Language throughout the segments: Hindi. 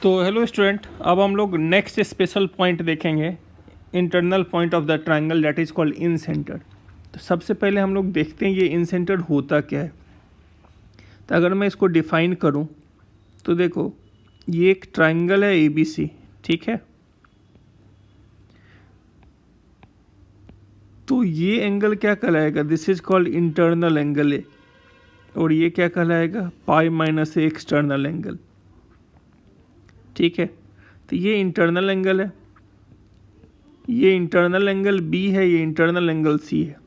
तो हेलो स्टूडेंट, अब हम लोग नेक्स्ट स्पेशल पॉइंट देखेंगे, internal point of the triangle that is called in centre. तो सबसे पहले हम लोग देखते हैं ये इन सेंटर होता क्या है। तो अगर मैं इसको डिफाइन करूं तो देखो, ये एक ट्रायंगल है ABC, ठीक है। तो ये एंगल क्या कहलाएगा, this is called internal angle A, और ये क्या कहलाएगा, पाई माइनस ए एक्सटर्नल एंगल, ठीक है। तो ये इंटरनल एंगल है, ये इंटरनल एंगल बी है, ये इंटरनल एंगल सी है।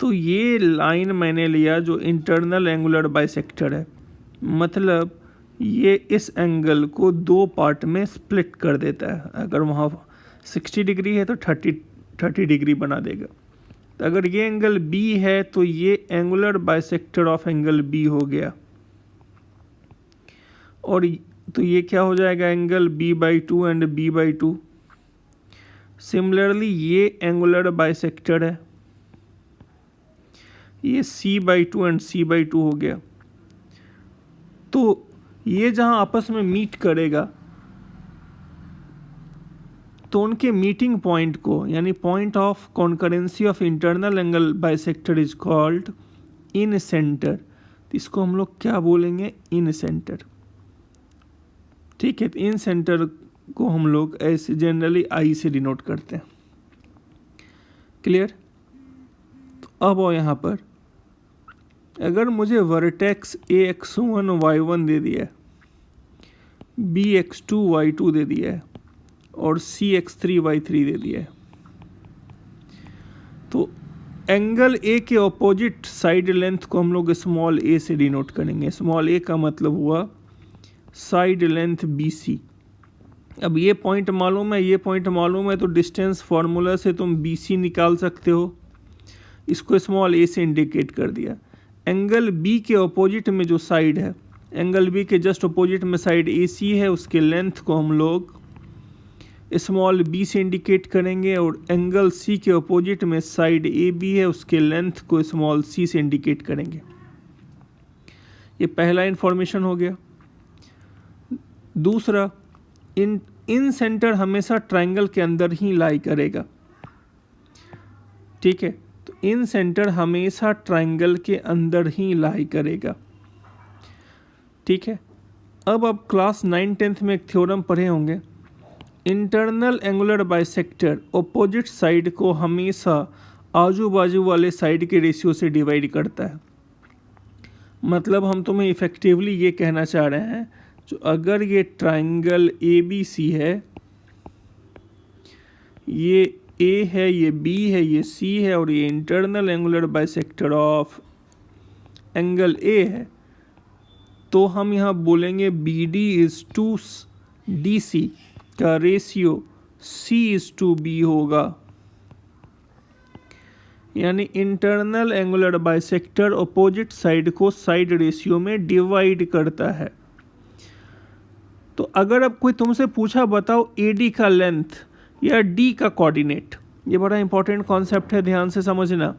तो ये लाइन मैंने लिया जो इंटरनल एंगुलर बाइसेक्टर है, मतलब ये इस एंगल को दो पार्ट में स्प्लिट कर देता है। अगर वहाँ 60 डिग्री है तो 30 डिग्री बना देगा। तो अगर ये एंगल बी है तो ये angular bisector of angle B हो गया, और तो ये क्या हो जाएगा, angle B/2 and B/2। Similarly ये एंगुलर बाइसेक्टर है, ये C/2 एंड C/2 हो गया। तो ये जहां आपस में मीट करेगा तो उनके मीटिंग पॉइंट को, यानी point of concurrency of internal angle bisector is called in centre. इसको हम लोग क्या बोलेंगे, इन सेंटर, ठीक है। तो इन सेंटर को हम लोग ऐसे जनरली आई से डिनोट करते हैं, क्लियर। तो अब आओ यहाँ पर, अगर मुझे वर्टेक्स AX1 Y1 दे दिया है, BX2 Y2 दे दिया है और CX3 Y3 दे दिया है, तो एंगल ए के ऑपोजिट साइड लेंथ को हम लोग स्मॉल a से डिनोट करेंगे। स्मॉल a का मतलब हुआ साइड लेंथ BC। अब ये पॉइंट मालूम है, ये पॉइंट मालूम है, तो डिस्टेंस फार्मूला से तुम BC निकाल सकते हो। इसको स्मॉल a से इंडिकेट कर दिया। एंगल B के ऑपोजिट में जो साइड है, एंगल B के जस्ट ऑपोजिट में साइड AC है, उसके लेंथ को हम लोग स्मॉल b से इंडिकेट करेंगे, और एंगल C के ऑपोजिट में साइड AB है, उसके लेंथ को स्मॉल c से इंडिकेट करेंगे। ये पहला इंफॉर्मेशन हो गया। दूसरा, इन सेंटर हमेशा ट्रायंगल के अंदर ही लाई करेगा, ठीक है। तो इन सेंटर हमेशा ट्रायंगल के अंदर ही लाई करेगा, ठीक है। अब क्लास 9-10 में एक थ्योरम पढ़े होंगे, internal angular bisector opposite side को हमेशा आजू बाजू वाले साइड के रेशियो से डिवाइड करता है। मतलब हम तुम्हें इफेक्टिवली ये कहना चाह रहे हैं, जो अगर ये ट्रायंगल ABC है, ये A है, ये B है, ये C है, और ये internal angular bisector of angle A है, तो हम यहाँ बोलेंगे BD इज टू DC का रेशियो C/B होगा। यानी internal angular bisector opposite side को साइड रेशियो में डिवाइड करता है। तो अगर अब कोई तुमसे पूछा, बताओ AD का लेंथ या D का कोऑर्डिनेट, ये बड़ा इंपॉर्टेंट कॉन्सेप्ट है, ध्यान से समझना।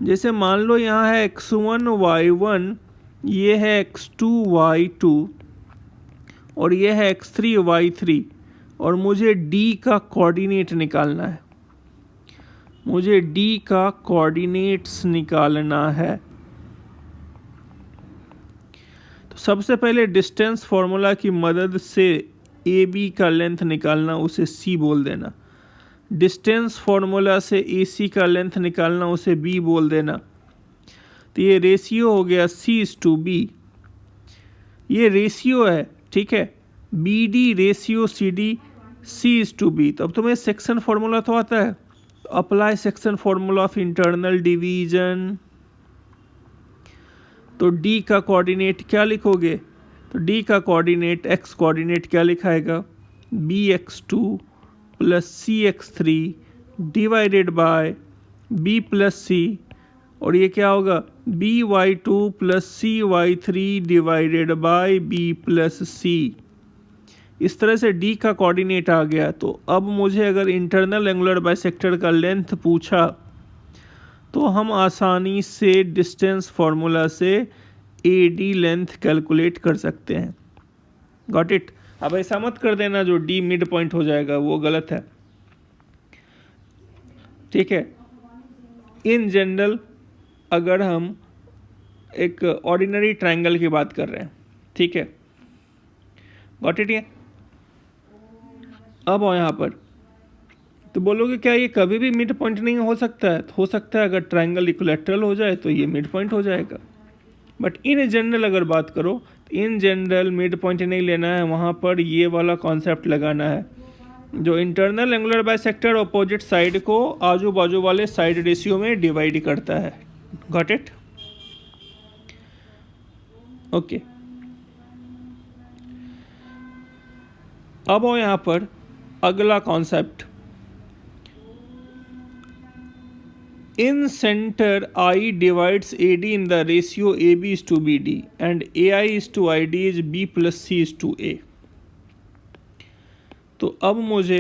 जैसे मान लो यहाँ है X1 Y1, ये है X2 Y2, और ये है X3 Y3, और मुझे D का कोऑर्डिनेट निकालना है, मुझे D का कोऑर्डिनेट्स निकालना है। तो सबसे पहले डिस्टेंस फार्मूला की मदद से AB का लेंथ निकालना, उसे C बोल देना। डिस्टेंस फार्मूला से AC का लेंथ निकालना, उसे B बोल देना। तो ये रेशियो हो गया C/B, ये रेशियो है, ठीक है। BD ratio CD C/B। तो अब तुम्हें सेक्शन फार्मूला तो आता है, तो apply section formula of internal division. तो D का कोऑर्डिनेट क्या लिखोगे, तो D का कोऑर्डिनेट x कोऑर्डिनेट क्या लिखाएगा, BX2 plus CX3 divided bye B plus C, और ये क्या होगा, BY2 plus CY3 divided bye B plus C। इस तरह से D का कोऑर्डिनेट आ गया। तो अब मुझे अगर इंटरनल एंगुलर बाइसेक्टर का लेंथ पूछा, तो हम आसानी से डिस्टेंस फार्मूला से AD लेंथ कैलकुलेट कर सकते हैं। Got it. अब ऐसा मत कर देना जो डी मिड पॉइंट हो जाएगा, वो गलत है, ठीक है। इन जनरल अगर हम एक ऑर्डिनरी ट्रायंगल की बात कर रहे हैं, ठीक है, गॉट इट। ये अब आओ यहाँ पर, तो बोलोगे क्या ये कभी भी मिड पॉइंट नहीं हो सकता है? हो सकता है, अगर ट्रायंगल इक्विलैटरल हो जाए तो ये मिड पॉइंट हो जाएगा। बट इन जनरल अगर बात करो, इन जनरल मिड पॉइंट नहीं लेना है, वहाँ पर ये वाला कॉन्सेप्ट लगाना है, जो internal angular bisector opposite side को आजू बाजू वाले साइड रेशियो में डिवाइड करता है। Got it? ओके। अब आओ यहाँ पर अगला concept, in center I divides AD in the ratio AB is to BD and AI is to ID is B plus C is to A। तो अब मुझे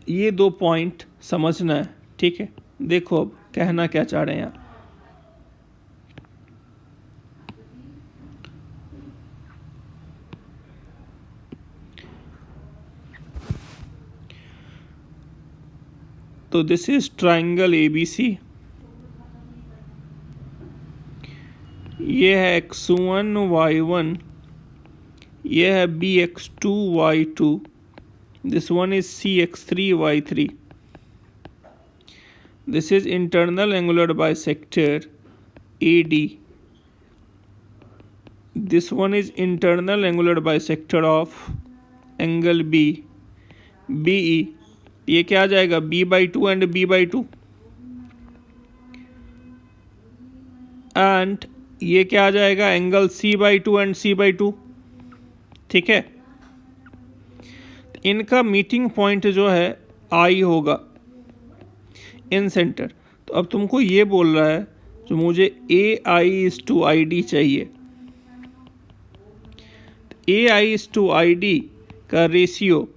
ये दो पॉइंट समझना है, ठीक है। देखो अब कहना क्या चाह रहे हैं यहाँ। तो दिस इज ट्राइंगल ABC, ये है x1 y1, ये है bx2 y2, this one is cx3 y3। This is internal angular bisector AD, this one is internal angular bisector of angle BE। ये क्या आ जाएगा? B/2 एंड B/2, एंड ये क्या आ जाएगा? एंगल C/2 एंड C/2, ठीक है। इनका मीटिंग पॉइंट जो है I होगा इन सेंटर। तो अब तुमको ये बोल रहा है जो मुझे AI/ID चाहिए, AI/ID का रेशियो,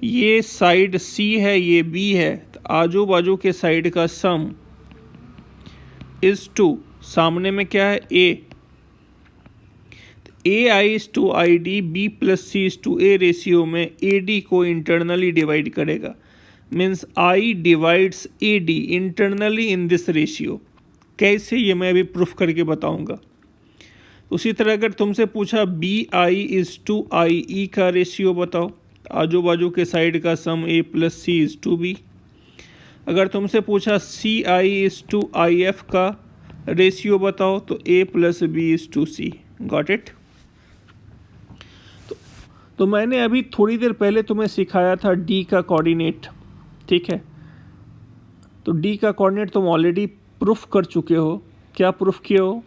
ये साइड C है, ये B है, तो आजू बाजू के साइड का सम इज टू, सामने में क्या है? A। AI/ID B plus C is to A ratio में AD को इंटरनली डिवाइड करेगा, means I divides AD internally in this ratio. कैसे, ये मैं अभी प्रूफ करके बताऊंगा। उसी तरह अगर तुमसे पूछा BI/IE का रेशियो बताओ, आजू बाजू के साइड का सम A plus C is to B। अगर तुमसे पूछा CI/IF का रेशियो बताओ, तो A plus B is to C। Got it? तो मैंने अभी थोड़ी देर पहले तुम्हें सिखाया था D का कोऑर्डिनेट, ठीक है। तो D का कोऑर्डिनेट तुम ऑलरेडी प्रूफ कर चुके हो। क्या प्रूफ किए हो?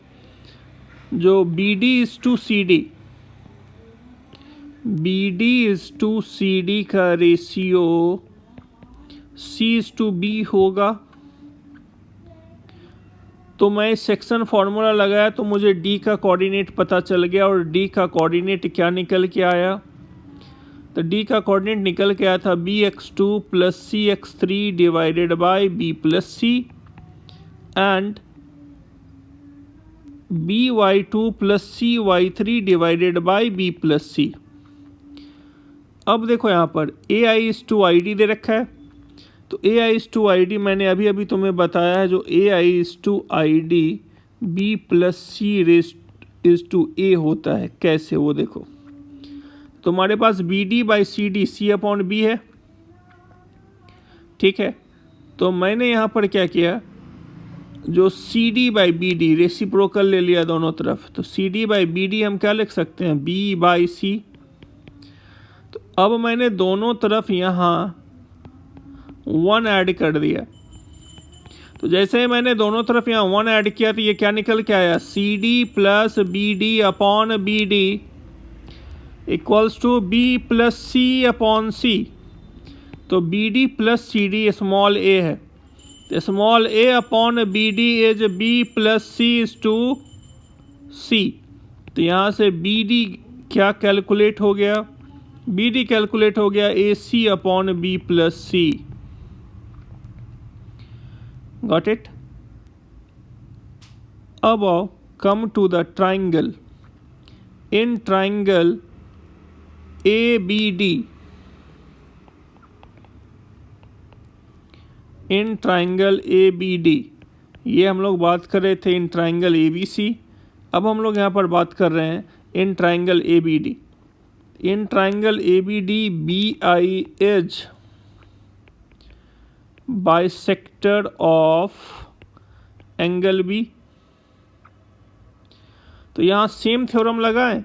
जो BD is to CD, BD is to CD का ratio C is to B होगा। तो मैं सेक्शन फार्मूला लगाया तो मुझे D का कोऑर्डिनेट पता चल गया, और D का कोऑर्डिनेट क्या निकल के आया? तो D का कोऑर्डिनेट निकल के आया था BX2 plus CX3 divided bye B plus C and BY2 plus CY3 divided bye B plus C। अब देखो यहाँ पर AI/ID दे रखा है, तो AI/ID मैंने अभी अभी तुम्हें बताया है, जो AI/ID B plus C raise to A होता है। कैसे, वो देखो। तुम्हारे पास BD/CD C/B है, ठीक है। तो मैंने यहाँ पर क्या किया, जो CD/BD रेसिप्रोकल ले लिया दोनों तरफ, तो CD/BD हम क्या लिख सकते हैं? B/C। तो अब मैंने दोनों तरफ यहाँ 1 ऐड कर दिया। तो जैसे ही मैंने दोनों तरफ यहाँ 1 ऐड किया, तो ये क्या निकल के आया? CD plus BD upon BD equals to B plus C upon C। तो BD plus CD small a है, तो small a upon BD is B plus C is to C। तो यहाँ से BD क्या कैलकुलेट हो गया? BD कैलकुलेट हो गया AC upon B plus C। Got it? अब आओ, come to the triangle. In triangle ABD, in triangle ABD, ये हम लोग बात कर रहे थे इन ट्राइंगल ABC। अब हम लोग यहाँ पर बात कर रहे हैं इन triangle ABD। In triangle ABD BI is bisector of angle B। तो यहाँ सेम थ्योरम लगाएं,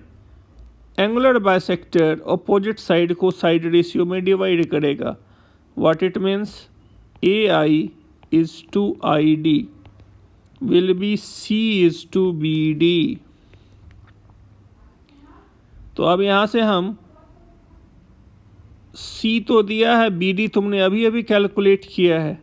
एंगुलर बाइसेक्टर अपोजिट साइड को साइड रेशियो में डिवाइड करेगा। What it means, AI is to ID will be C is to BD। तो अब यहाँ से हम C तो दिया है, BD तुमने अभी अभी कैलकुलेट किया है,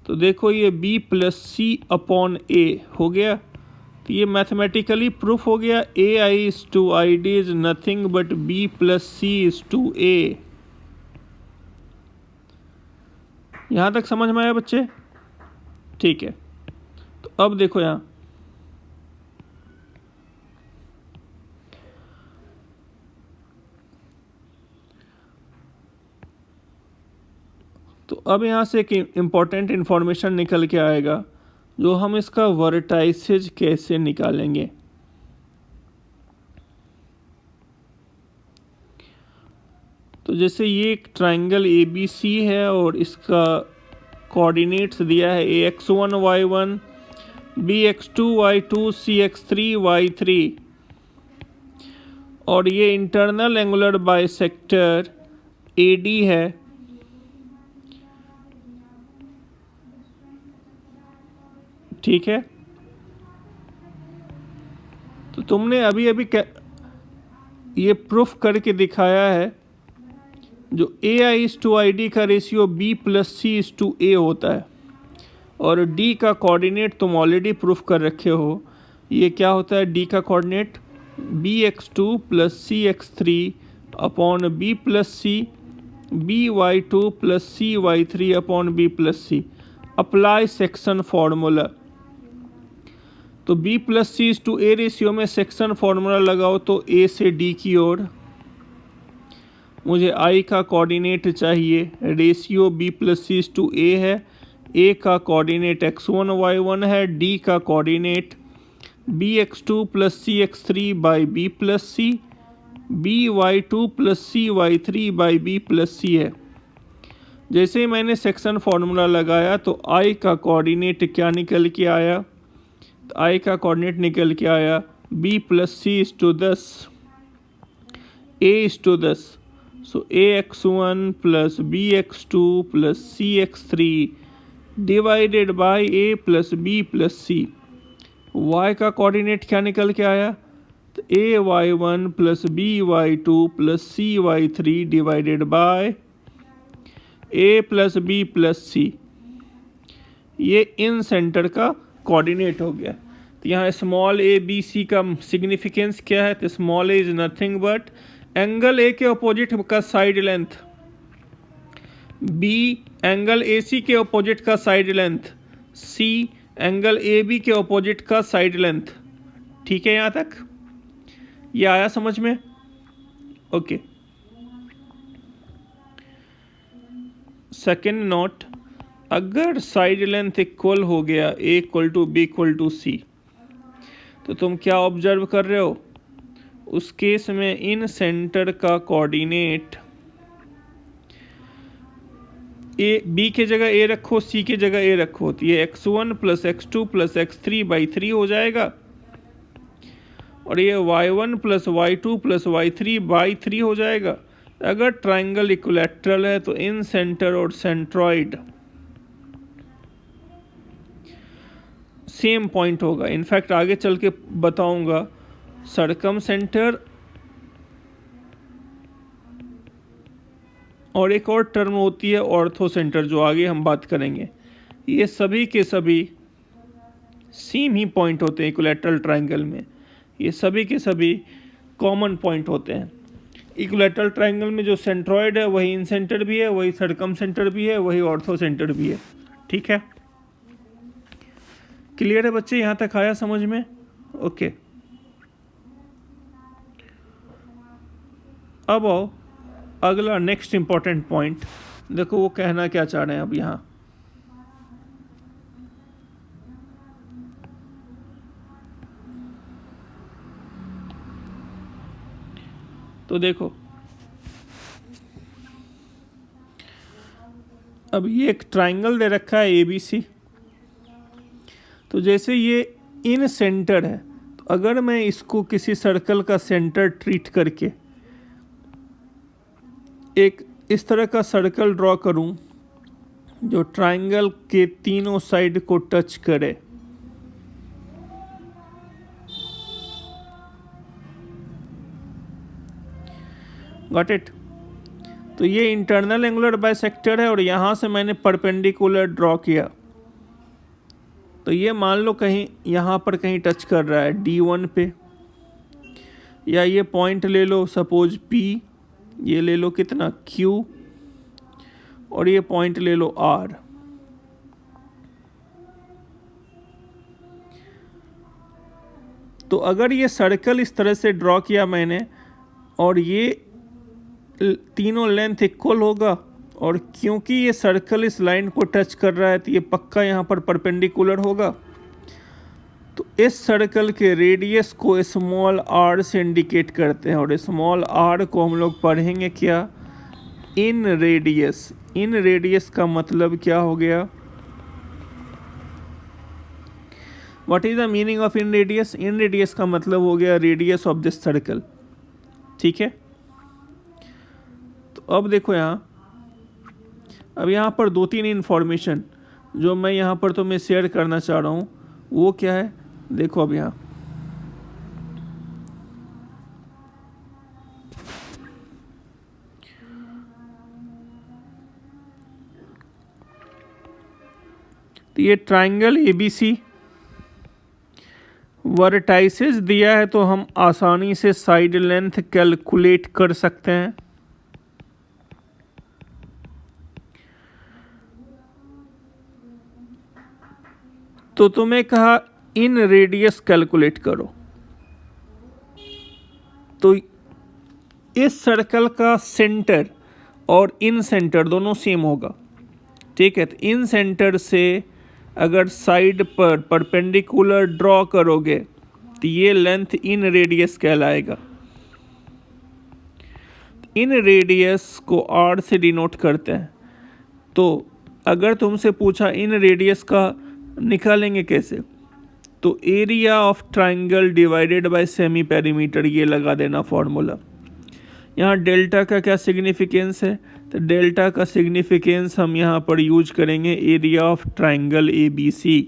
तो देखो ये B plus C upon A हो गया। तो ये मैथमेटिकली प्रूफ हो गया, AI is to ID is nothing but B plus C is to A। यहाँ तक समझ में आया बच्चे? ठीक है, तो अब देखो यहाँ तो अब यहाँ से एक इम्पॉर्टेंट इन्फॉर्मेशन निकल के आएगा, जो हम इसका वर्टाइसेज कैसे निकालेंगे। तो जैसे ये एक ट्राइंगल ABC है और इसका कोऑर्डिनेट्स दिया है AX1 Y1 BX2 Y2 CX3 Y3, और ये इंटरनल एंगुलर बाइसेक्टर AD है। ठीक है, तो तुमने अभी अभी ये प्रूफ करके दिखाया है, जो AI is to ID का ratio B plus C is to A होता है, और D का कोऑर्डिनेट तुम ऑलरेडी प्रूफ कर रखे हो। ये क्या होता है D का coordinate, BX2 plus CX3 upon B plus C, BY2 plus CY3 upon B plus C। Apply section formula, तो B plus C is to A ratio में सेक्शन फॉर्मूला लगाओ तो A से D की ओर। मुझे I का कोऑर्डिनेट चाहिए, ratio B plus C is to A है, A का कोऑर्डिनेट X1 Y1 है, D का coordinate BX2 plus CX3 by B plus C, BY2 plus CY3 by B plus C है। जैसे ही मैंने सेक्शन फॉर्मूला लगाया तो I का कोऑर्डिनेट क्या निकल के आया, तो I का कोऑर्डिनेट निकल के आया B plus C is to 10, A is to 10। So AX1 plus BX2 plus CX3 divided by A plus B plus C। Y का कोऑर्डिनेट क्या निकल के आया, तो AY1 plus BY2 plus CY3 divided by A plus B plus C। ये इन सेंटर का कोऑर्डिनेट हो गया। तो यहाँ स्मॉल a b c का सिग्निफिकेंस क्या है, तो small a is nothing but angle A के अपोजिट का side length, B angle AC के अपोजिट का side length, C angle AB के अपोजिट का साइड लेंथ। ठीक है, यहाँ तक ये आया समझ में? ओके। सेकेंड नोट, अगर साइड लेंथ इक्वल हो गया A equal to B equal to C, तो तुम क्या ऑब्जर्व कर रहे हो, उस केस में इन सेंटर का कोऑर्डिनेट B के जगह A रखो, C के जगह A रखो, तो ये X1 plus X2 plus X3 by 3 हो जाएगा, और ये Y1 plus Y2 plus Y3 by 3 हो जाएगा। अगर ट्राइंगल इक्विलैटरल है तो इन सेंटर और सेंट्रॉइड सेम पॉइंट होगा। इनफैक्ट आगे चल के बताऊंगा, सरकम सेंटर और एक और टर्म होती है ऑर्थो सेंटर, जो आगे हम बात करेंगे। ये सभी के सभी सेम ही पॉइंट होते हैं इक्विलैटरल ट्राइंगल में, ये सभी के सभी कॉमन पॉइंट होते हैं। इक्विलैटरल ट्राइंगल में जो सेंट्रॉइड है वही इन सेंटर भी है, वही सरकम सेंटर भी है, वही ऑर्थो सेंटर भी है। ठीक है, क्लियर है बच्चे? यहाँ तक आया समझ में? ओके। अब आओ अगला नेक्स्ट इम्पॉर्टेंट पॉइंट, देखो वो कहना क्या चाह रहे हैं अब यहाँ। तो देखो अब ये एक ट्राइंगल दे रखा है ABC, तो जैसे ये इन सेंटर है, तो अगर मैं इसको किसी सर्कल का सेंटर ट्रीट करके एक इस तरह का सर्कल ड्रॉ करूं जो ट्राइंगल के तीनों साइड को टच करे, गॉट इट। तो ये इंटरनल एंगुलर बाइसेक्टर है और यहाँ से मैंने परपेंडिकुलर ड्रॉ किया, तो ये मान लो कहीं यहाँ पर कहीं टच कर रहा है D1 पे, या ये पॉइंट ले लो सपोज P, ये ले लो कितना Q, और ये पॉइंट ले लो R। तो अगर ये सर्कल इस तरह से ड्रॉ किया मैंने और ये तीनों लेंथ इक्वल होगा, और क्योंकि ये सर्कल इस लाइन को टच कर रहा है तो ये पक्का यहाँ पर परपेंडिकुलर होगा। तो इस सर्कल के रेडियस को स्मॉल r से इंडिकेट करते हैं, और स्मॉल r को हम लोग पढ़ेंगे क्या, इन रेडियस। इन रेडियस का मतलब क्या हो गया, what is the meaning of in radius. In radius का मतलब हो गया रेडियस ऑफ दिस सर्कल, ठीक है। तो अब देखो यहाँ, अब यहाँ पर 2-3 इन्फॉर्मेशन जो मैं यहाँ पर तुम्हें शेयर करना चाह रहा हूँ, वो क्या है देखो। अब यहाँ तो ये ट्राइंगल ABC वर्टाइसेस दिया है, तो हम आसानी से साइड लेंथ कैलकुलेट कर सकते हैं। तो तुम्हें कहा इन रेडियस कैलकुलेट करो, तो इस सर्कल का सेंटर और इन सेंटर दोनों सेम होगा, ठीक है। तो इन सेंटर से अगर साइड पर परपेंडिकुलर ड्रॉ करोगे तो ये लेंथ इन रेडियस कहलाएगा। इन रेडियस को R से डिनोट करते हैं। तो अगर तुमसे पूछा इन रेडियस का निकालेंगे कैसे, तो area of triangle divided by semi perimeter, ये लगा देना फॉर्मूला। यहाँ डेल्टा का क्या सिग्निफिकेंस है, तो डेल्टा का सिग्निफिकेंस हम यहाँ पर यूज करेंगे एरिया ऑफ ट्राइंगल ABC।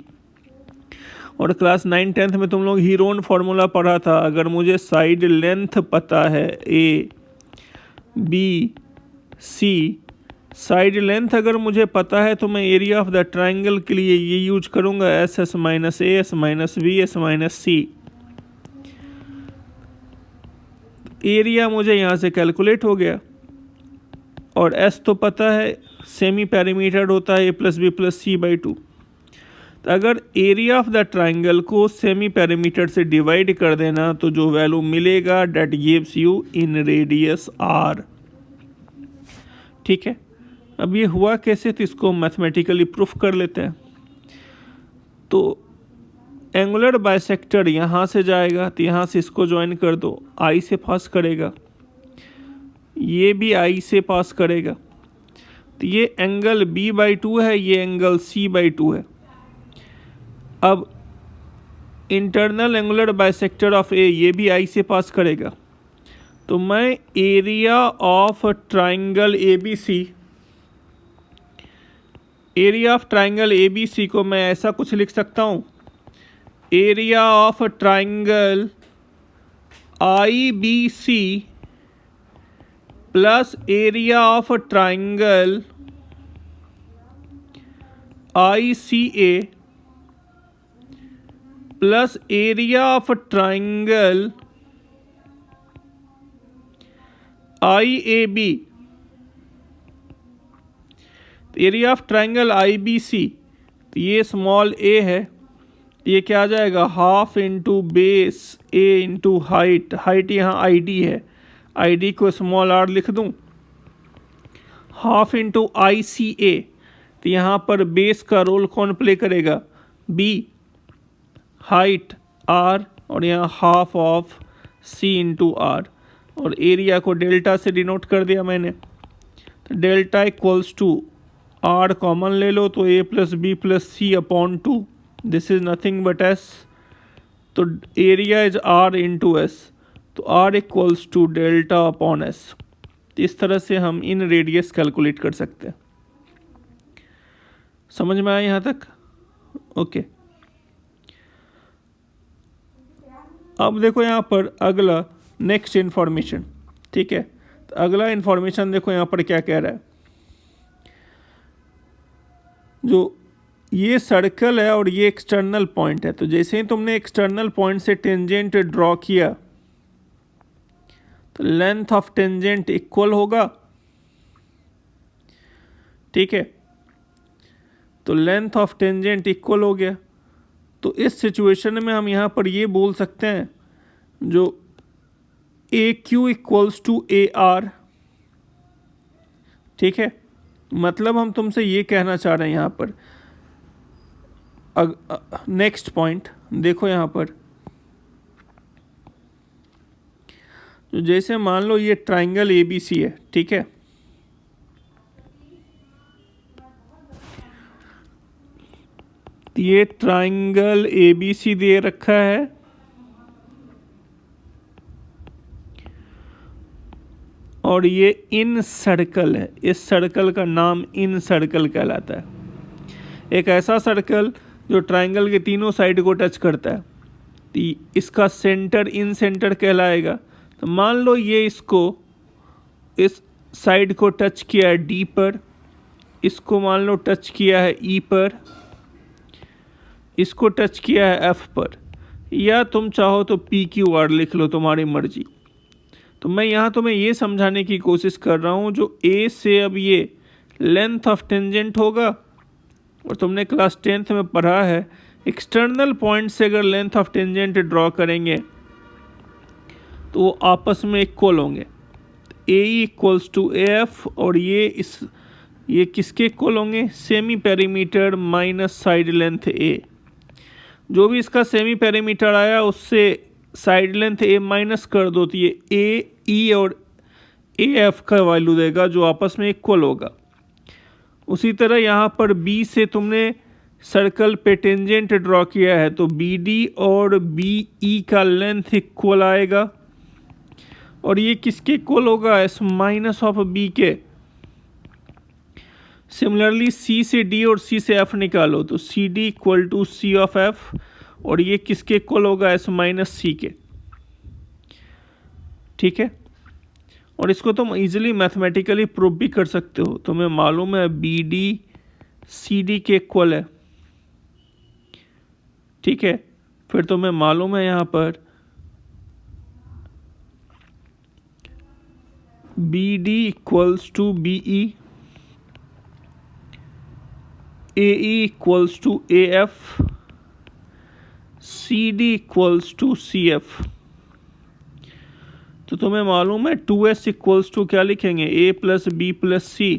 और क्लास 9-10 में तुम लोग हीरोन फार्मूला पढ़ा था। अगर मुझे साइड लेंथ पता है A B C, side length अगर मुझे पता है तो मैं एरिया ऑफ द ट्राइंगल के लिए ये यूज करूँगा SS minus A S minus B S minus C। Area मुझे यहाँ से कैलकुलेट हो गया, और S तो पता है सेमी पेरीमीटर होता है A plus B plus C by 2। तो अगर एरिया ऑफ द ट्राइंगल को सेमी पेरीमीटर से डिवाइड कर देना तो जो वैल्यू मिलेगा that gives you in radius R, ठीक है। अब ये हुआ कैसे, तो इसको मैथमेटिकली प्रूफ कर लेते हैं। तो एंगुलर बाइसेक्टर यहाँ से जाएगा, तो यहाँ से इसको ज्वाइन कर दो, I से पास करेगा, ये भी I से पास करेगा। तो ये एंगल B/2 है, ये एंगल C/2 है। अब internal angular bisector of A, ये भी I से पास करेगा। तो मैं एरिया ऑफ ट्राइंगल ABC को मैं ऐसा कुछ लिख सकता हूँ, area of triangle IBC plus area of triangle ICA plus area of triangle IAB। Area of triangle IBC, तो ये स्मॉल a है, ये क्या आ जाएगा half into base A into height, height यहाँ ID है, ID को स्मॉल r लिख दूं, हाफ इंटू ICA, तो यहाँ पर बेस का रोल कौन प्ले करेगा, B, हाइट R, और यहाँ half of C into R, और एरिया को डेल्टा से डिनोट कर दिया मैंने। तो delta equals to R common ले लो तो A plus B plus C upon 2, this is nothing but S, तो area is R into S, तो R equals to delta upon S। इस तरह से हम इन रेडियस कैलकुलेट कर सकते हैं। समझ में आया यहाँ तक? ओके। अब देखो यहाँ पर अगला नेक्स्ट इन्फॉर्मेशन, ठीक है। तो अगला इन्फॉर्मेशन देखो यहाँ पर क्या कह रहा है, जो ये सर्कल है और ये एक्सटर्नल पॉइंट है, तो जैसे ही तुमने एक्सटर्नल पॉइंट से टेंजेंट ड्रॉ किया तो लेंथ ऑफ टेंजेंट इक्वल होगा, ठीक है। तो लेंथ ऑफ टेंजेंट इक्वल हो गया, तो इस सिचुएशन में हम यहाँ पर ये बोल सकते हैं जो AQ इक्वल्स टू AR, ठीक है। मतलब हम तुमसे ये कहना चाह रहे हैं यहाँ पर, नेक्स्ट पॉइंट देखो यहाँ पर, तो जैसे मान लो ये ट्राइंगल ABC है, ठीक है। ये ट्राइंगल ABC दे रखा है और ये इन सर्कल है, इस सर्कल का नाम इन सर्कल कहलाता है। एक ऐसा सर्कल जो ट्राइंगल के तीनों साइड को टच करता है, तो इसका सेंटर इन सेंटर कहलाएगा। तो मान लो ये इसको इस साइड को टच किया है D पर, इसको मान लो टच किया है E पर, इसको टच किया है F पर, या तुम चाहो तो PQR लिख लो, तुम्हारी मर्जी। तो मैं यहाँ तुम्हें ये समझाने की कोशिश कर रहा हूँ, जो A से अब ये लेंथ ऑफ टेंजेंट होगा, और तुमने क्लास 10th में पढ़ा है एक्सटर्नल पॉइंट से अगर लेंथ ऑफ टेंजेंट ड्रॉ करेंगे तो वो आपस में इक्वल होंगे, AE इक्वल्स टू AF, और ये किसके इक्वल होंगे, semi perimeter minus side length A। जो भी इसका सेमी पेरीमीटर आया उससे साइड लेंथ A माइनस कर दो, तो ये AE और AF का वैल्यू देगा जो आपस में इक्वल होगा। उसी तरह यहाँ पर B से तुमने सर्कल पे टेंजेंट ड्रॉ किया है, तो BD और BE का लेंथ इक्वल आएगा, और ये किसके इक्वल होगा, S माइनस ऑफ B के। सिमिलरली C से D और C से F निकालो, तो CD equal to C of F, और ये किसके इक्वल होगा, S माइनस C के, ठीक है। और इसको तुम इजीली मैथमेटिकली प्रूव भी कर सकते हो, तुम्हें मालूम है BD CD के इक्वल है, ठीक है। फिर तुम्हें मालूम है यहाँ पर BD equals to BE, AE equals to AF, CD equals to CF। तो तुम्हें मालूम है 2S इक्वल्स टू क्या लिखेंगे, A plus B plus C।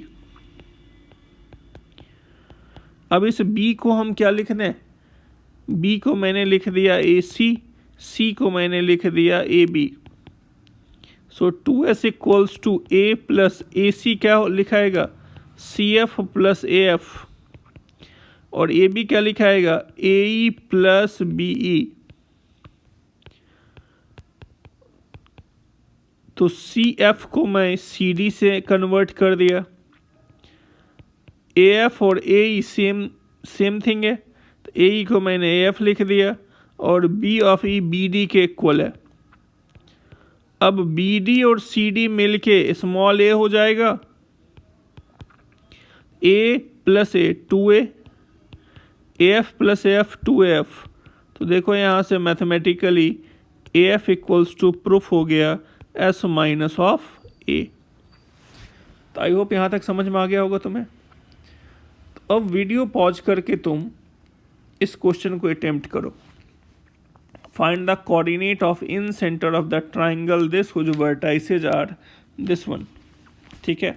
अब इस B को हम क्या लिख दें, B को मैंने लिख दिया AC, C को मैंने लिख दिया AB। So 2S equals to A plus AC क्या लिखाएगा, CF प्लस AF, और AB क्या लिखाएगा, AE प्लस BE। तो CF को मैं CD से कन्वर्ट कर दिया, AF और AE सेम थिंग है, तो AE को मैंने AF लिख दिया, और B ऑफ E BD के इक्वल है। अब BD और CD मिलके स्मॉल a हो जाएगा, A plus A 2A, AF plus AF 2AF। तो देखो यहाँ से mathematically AF equals to proof हो गया S माइनस ऑफ A। तो आई होप यहाँ तक समझ में आ गया होगा तुम्हें। अब वीडियो पॉज करके तुम इस क्वेश्चन को अटेम्प्ट करो। Find the coordinate of incentre of the triangle this whose vertices are this one. ठीक है,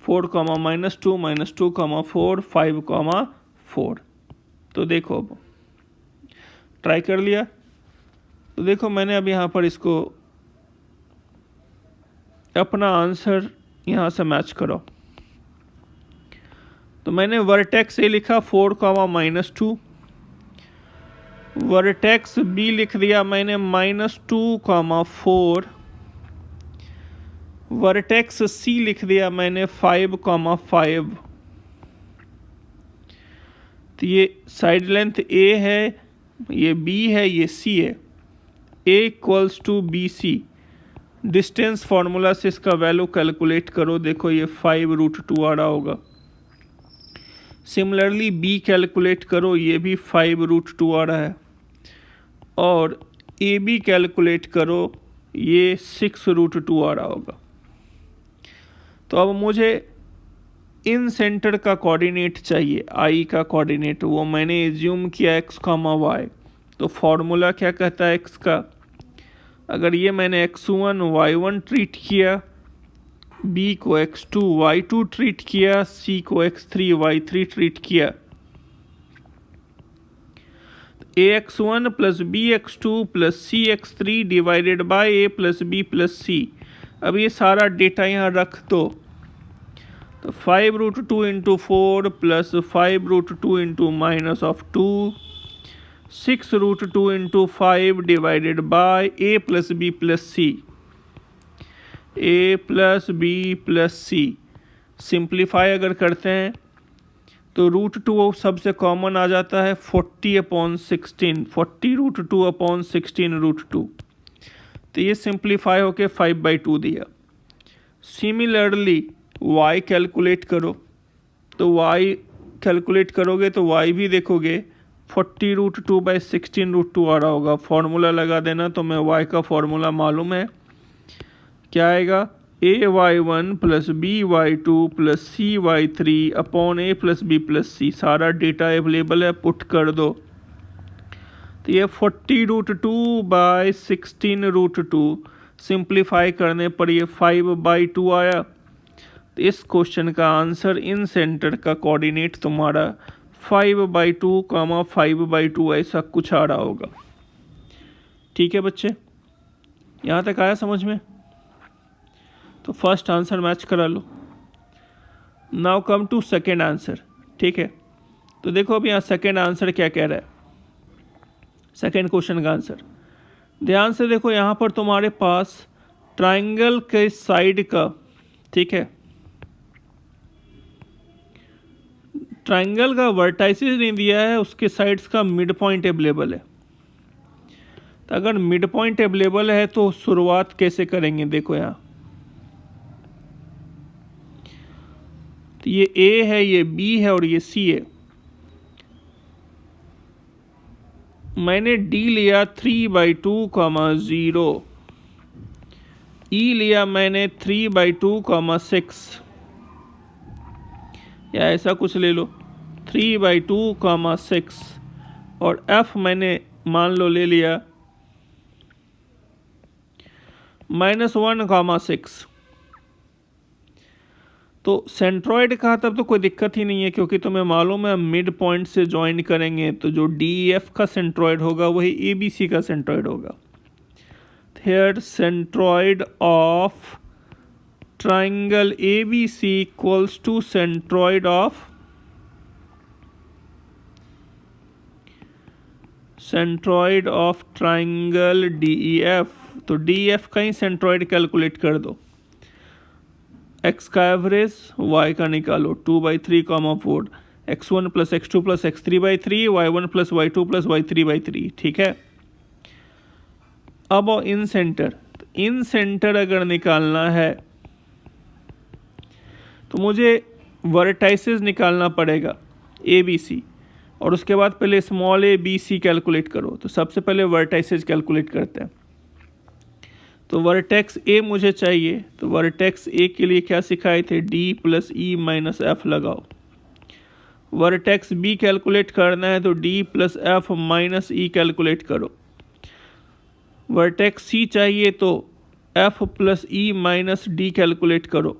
4, -2, -2, 4, 5, 4। तो देखो अब ट्राई कर लिया, तो देखो मैंने अब यहाँ पर इसको अपना आंसर यहाँ से मैच करो। तो मैंने वर्टेक्स ए लिखा 4, -2, वर्टेक्स बी लिख दिया मैंने -2, 4, वर्टेक्स सी लिख दिया मैंने 5, 5। तो ये साइड लेंथ ए है, ये बी है, ये सी है। A equals to B C, distance formula से इसका वैल्यू कैलकुलेट करो। देखो ये 5√2 आ रहा होगा। सिमिलरली बी कैलकुलेट करो, ये भी 5√2 आ रहा है। और ए बी कैलकुलेट करो, ये 6√2 आ रहा होगा। तो अब मुझे इन सेंटर का कोऑर्डिनेट चाहिए, आई का कोऑर्डिनेट। वो मैंने एज्यूम किया x, y। तो फॉर्मूला क्या कहता है x का? अगर ये मैंने x1 y1 ट्रीट किया, b को x2 y2 ट्रीट किया, c को x3 y3 ट्रीट किया, ax1 plus bx2 plus cx3 divided by a plus b plus c। अब ये सारा डेटा यहाँ रख दो। तो 5√2 into 4 plus 5√2 into -2, 6√2 into 5 divided by a plus b plus c, a plus b plus c। Simplify अगर करते हैं तो √2 सबसे कॉमन आ जाता है 40/16, 40√2/16√2। तो ये सिंप्लीफाई होके 5/2 दिया। सिमिलरली y कैलकुलेट करो, तो y कैलकुलेट करोगे तो y भी देखोगे 40√2/16√2 आ रहा होगा। फॉर्मूला लगा देना, तो मैं y का फॉर्मूला मालूम है, क्या आएगा? ay1 plus by2 plus cy3 upon a plus b plus c। सारा डेटा अवेलेबल है, पुट कर दो। तो ये 40√2/16√2 सिंप्लीफाई करने पर ये 5/2 आया। तो इस क्वेश्चन का आंसर इन सेंटर का कोऑर्डिनेट तुम्हारा 5/2, 5/2 ऐसा कुछ आ रहा होगा। ठीक है बच्चे, यहाँ तक आया समझ में? तो फर्स्ट आंसर मैच करा लो। Now come to second answer. ठीक है, तो देखो अब यहाँ सेकेंड आंसर क्या कह रहा है, सेकेंड क्वेश्चन का आंसर ध्यान से देखो। यहाँ पर तुम्हारे पास ट्राइंगल के साइड का, ठीक है, ट्राइंगल का वर्टाइसिस नहीं दिया है, उसके साइड्स का मिड पॉइंट अवेलेबल है। तो अगर मिड पॉइंट अवेलेबल है तो शुरुआत कैसे करेंगे? देखो यहाँ, तो ये A है, ये B है और ये C है। मैंने D लिया 3/2, 0। E लिया मैंने 3/2, 6, या ऐसा कुछ ले लो 3/2, 6। और F मैंने मान लो ले लिया -1, 6। तो सेंट्रॉइड का तब तो कोई दिक्कत ही नहीं है, क्योंकि तुम्हें मालूम है मिड पॉइंट से ज्वाइन करेंगे तो जो DEF का सेंट्रॉइड होगा वही ABC का सेंट्रॉइड होगा। Third centroid of triangle ABC equals to centroid of triangle DEF। तो DEF का ही सेंट्रॉइड कैलकुलेट कर दो। x का एवरेज, y का निकालो 2/3, 4, x1 plus x2 plus x3/3, y1 plus y2 plus y3/3। ठीक है, अब इन सेंटर, इन सेंटर अगर निकालना है तो मुझे वर्टाइसेस निकालना पड़ेगा ABC, और उसके बाद पहले small a b c calculate करो। तो सबसे पहले वर्टाइसेस कैलकुलेट करते हैं। तो वर्टेक्स A मुझे चाहिए, तो वर्टेक्स A के लिए क्या सिखाए थे? D plus E minus F लगाओ। वर्टेक्स B कैलकुलेट करना है तो D plus F minus E calculate करो। वर्टेक्स सी चाहिए तो F plus E minus D calculate करो।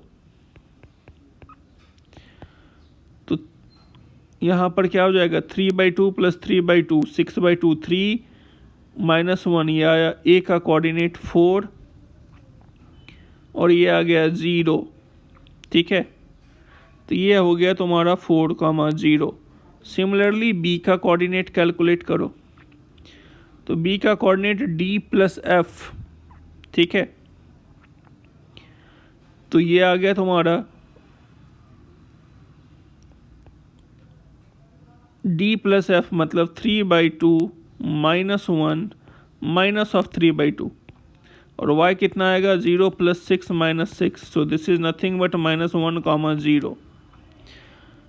तो यहाँ पर क्या हो जाएगा, 3/2 प्लस 3/2 6/2 3 -1, ये आया ए का कोऑर्डिनेट 4 और ये आ गया 0। ठीक है, तो ये हो गया तुम्हारा 4,0। सिमिलरली बी का कोऑर्डिनेट कैलकुलेट करो। तो बी का कोऑर्डिनेट डी प्लस एफ। ठीक है, तो ये आ गया तुम्हारा डी प्लस एफ मतलब 3/2 -1 माइनस ऑफ 3/2 और y कितना आएगा 0 + 6 - 6। So this is nothing but -1, 0।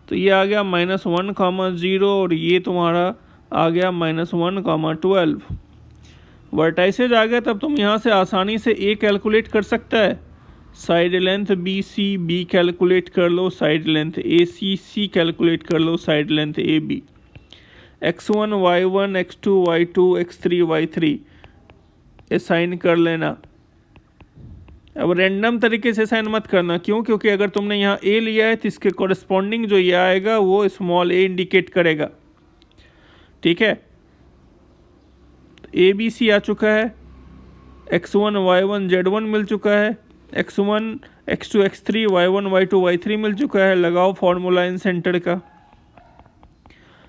तो ये आ गया -1, 0 और ये तुम्हारा आ गया -1, 12। वर्टाइसेज आ गया, तब तुम यहाँ से आसानी से ए कैलकुलेट कर सकता है। Side length B C, B calculate कर लो, side length A C, C calculate कर लो, side length A B. x1 y1 x2 y2 x3 y3 assign कर लेना। अब रैंडम तरीके से असाइन मत करना, क्यों? क्योंकि अगर तुमने यहाँ ए लिया है तो इसके कॉरस्पॉन्डिंग जो ये आएगा वो स्मॉल ए इंडिकेट करेगा। ठीक है, ए बी सी आ चुका है, x1 y1 z1 मिल चुका है, x1 x2 x3 y1 y2 y3 मिल चुका है। लगाओ फॉर्मूला इन सेंटर का।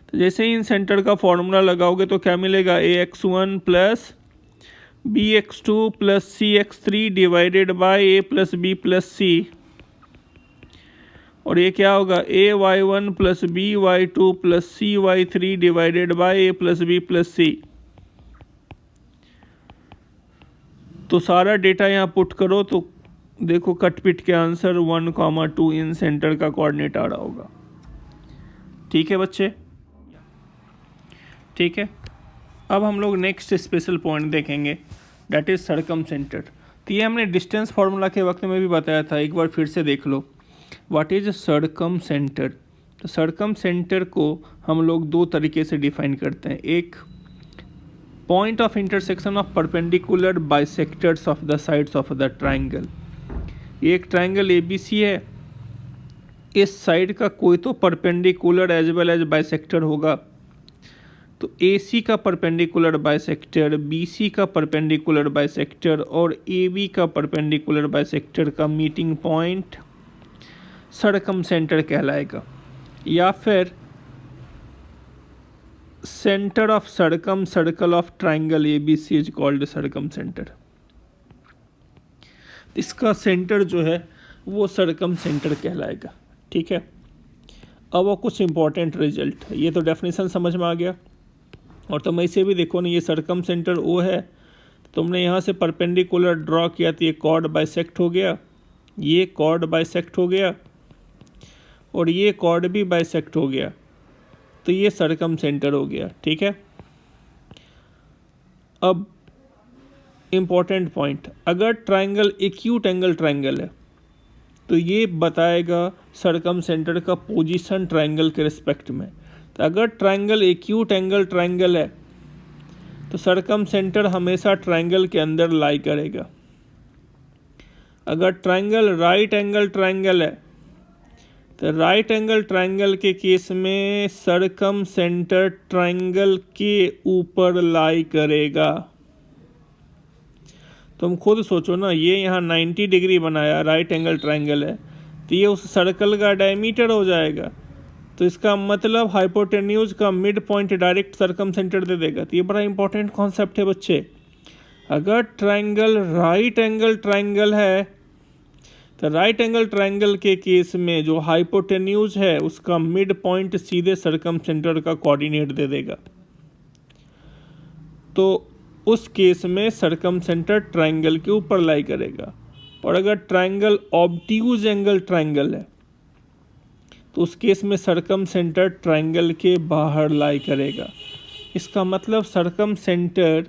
तो जैसे ही इन सेंटर का फॉर्मूला लगाओगे तो क्या मिलेगा, ax1 plus bx2 plus cx3 divided by a plus b plus c। और ये क्या होगा, ay1 plus by2 plus cy3 divided by a plus b plus c। तो सारा डेटा यहाँ पुट करो तो देखो कटपिट के आंसर 1,2 इन सेंटर का कोऑर्डिनेट आ रहा होगा। ठीक है बच्चे, ठीक है। अब हम लोग नेक्स्ट स्पेशल पॉइंट देखेंगे, डैट इज सर्कम सेंटर। तो ये हमने डिस्टेंस फार्मूला के वक्त में भी बताया था, एक बार फिर से देख लो। What is circumcentre? तो सर्कम सेंटर को हम लोग दो तरीके से डिफाइन करते हैं। एक, point of intersection of perpendicular bisectors of the sides of the triangle. एक ट्राइंगल ABC है, इस साइड का कोई तो perpendicular as well as bisector होगा। तो AC का परपेंडिकुलर बाइसेक्टर, BC का परपेंडिकुलर बाइसेक्टर और AB का परपेंडिकुलर बाइसेक्टर का मीटिंग पॉइंट सर्कम सेंटर कहलाएगा। या फिर center of circumcircle of triangle ABC is called circumcenter. इसका सेंटर जो है वो सर्कम सेंटर कहलाएगा। ठीक है, अब वो कुछ इंपॉर्टेंट रिजल्ट है। ये तो डेफिनेशन समझ में आ गया, और तुम ऐसे भी देखो ना, ये सर्कम सेंटर ओ है, तुमने यहाँ से परपेंडिकुलर ड्रॉ किया तो ये कॉर्ड बाइसेक्ट हो गया, ये कॉर्ड बाइसेक्ट हो गया और ये कॉर्ड भी बाइसेक्ट हो गया, तो ये सर्कम सेंटर हो गया। ठीक है, अब इम्पॉर्टेंट पॉइंट, अगर ट्राइंगल एक्यूट एंगल ट्राइंगल है तो ये बताएगा सर्कम सेंटर का पोजीशन ट्राइंगल के रिस्पेक्ट में। तो अगर ट्राइंगल एक्यूट एंगल ट्राइंगल है तो सर्कम सेंटर हमेशा ट्राइंगल के अंदर लाई करेगा। अगर ट्राइंगल राइट एंगल ट्राइंगल है तो राइट एंगल ट्राइंगल के केस में सर्कम सेंटर ट्राइंगल के ऊपर लाई करेगा। तुम खुद सोचो ना, ये यहाँ 90 डिग्री बनाया, राइट एंगल ट्राइंगल है, तो ये उस सर्कल का डायमीटर हो जाएगा। तो इसका मतलब हाइपोटेन्यूज का midpoint direct circumcentre दे देगा। तो ये बड़ा इंपॉर्टेंट कॉन्सेप्ट है बच्चे। अगर ट्राइंगल राइट एंगल ट्राइंगल है तो राइट एंगल ट्राइंगल के केस में जो हाइपोटेन्यूज है उसका मिड पॉइंट सीधे सर्कम सेंटर का कोऑर्डिनेट दे देगा। तो उस केस में सर्कम सेंटर ट्राइंगल के ऊपर लाई करेगा। और अगर ट्राइंगल ऑब्ट्यूज एंगल ट्राइंगल है तो उस केस में सर्कम सेंटर ट्राइंगल के बाहर लाई करेगा। इसका मतलब सर्कम सेंटर